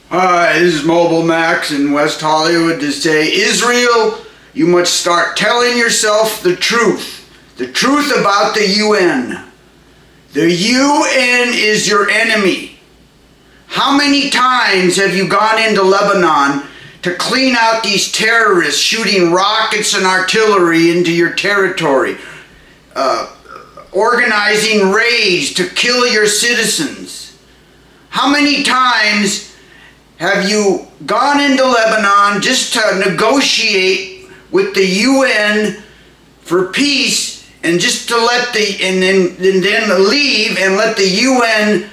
Hi, this is Mobile Max in West Hollywood to say, Israel, you must start telling yourself the truth about the UN. The UN is your enemy. How many times have you gone into Lebanon to clean out these terrorists shooting rockets and artillery into your territory, organizing raids to kill your citizens? How many times have you gone into Lebanon just to negotiate with the UN for peace and just to and then leave and let the UN,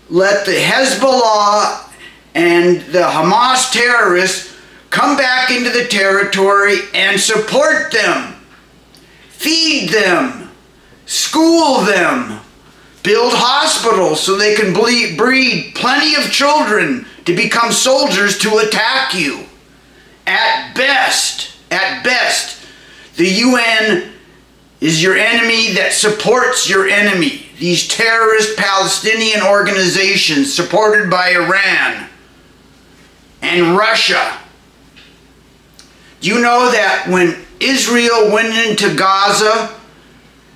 let the Hezbollah and the Hamas terrorists come back into the territory and support them, feed them, school them, build hospitals so they can breed plenty of children to become soldiers to attack you? At best, the UN is your enemy that supports your enemy. These terrorist Palestinian organizations supported by Iran and Russia. Do you know that when Israel went into Gaza,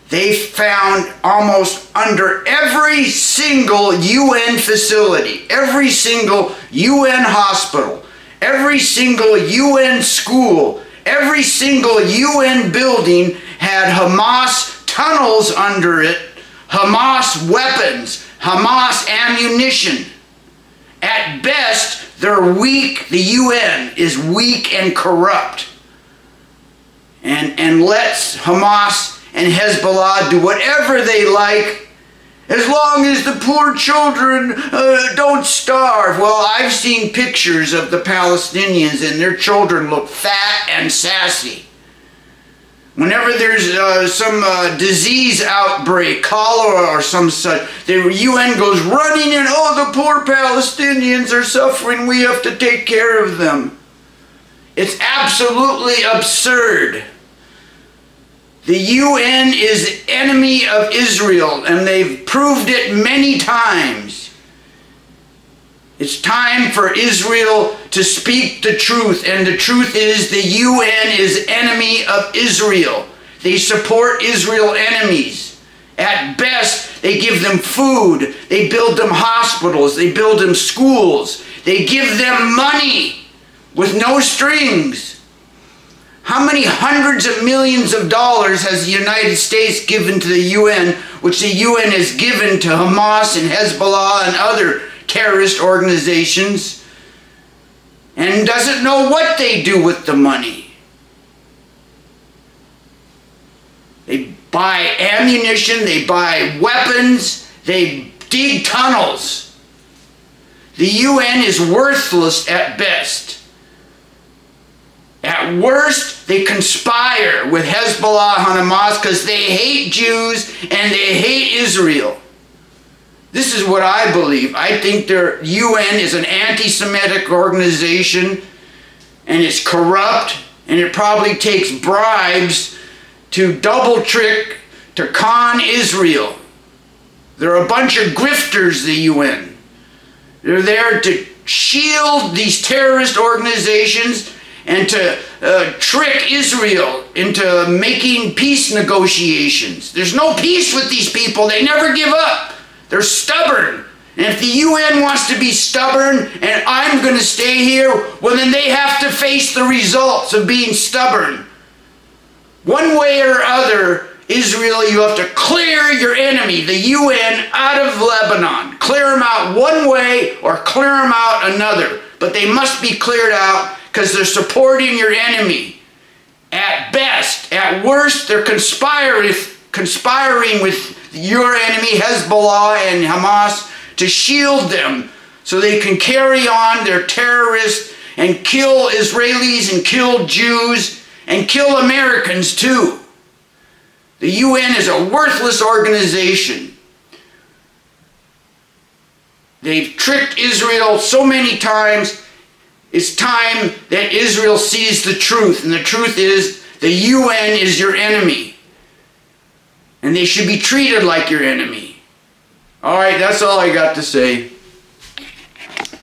they found almost under every single UN facility, every single UN hospital, every single UN school, every single UN building had Hamas tunnels under it, Hamas weapons, Hamas ammunition. At best, they're weak. The UN is weak and corrupt. And lets Hamas and Hezbollah do whatever they like, as long as the poor children don't starve. Well, I've seen pictures of the Palestinians and their children look fat and sassy. Whenever there's some disease outbreak, cholera or some such, the UN goes running in, oh, the poor Palestinians are suffering, we have to take care of them. It's absolutely absurd. The UN is the enemy of Israel, and they've proved it many times. It's time for Israel to speak the truth, and the truth is the UN is enemy of Israel. They support Israel enemies. At best, they give them food, they build them hospitals, they build them schools, they give them money with no strings. How many hundreds of millions of dollars has the United States given to the UN, which the UN has given to Hamas and Hezbollah and other terrorist organizations, and doesn't know what they do with the money? They buy ammunition, they buy weapons, they dig tunnels. The UN is worthless at best. At worst, they conspire with Hezbollah and Hamas because they hate Jews and they hate Israel. This is what I believe. I think their UN is an anti-Semitic organization, and it's corrupt, and it probably takes bribes to double trick, to con Israel. They're a bunch of grifters, the UN. They're there to shield these terrorist organizations and to trick Israel into making peace negotiations. There's no peace with these people. They never give up. They're stubborn. And if the UN wants to be stubborn and I'm going to stay here, well, then they have to face the results of being stubborn. One way or other, Israel, you have to clear your enemy, the UN, out of Lebanon. Clear them out one way or clear them out another. But they must be cleared out because they're supporting your enemy. At best, at worst, they're conspiring with your enemy, Hezbollah and Hamas, to shield them so they can carry on their terrorists and kill Israelis and kill Jews and kill Americans too. The UN is a worthless organization. They've tricked Israel so many times. It's time that Israel sees the truth, and the truth is the UN is your enemy. And they should be treated like your enemy. All right, that's all I got to say.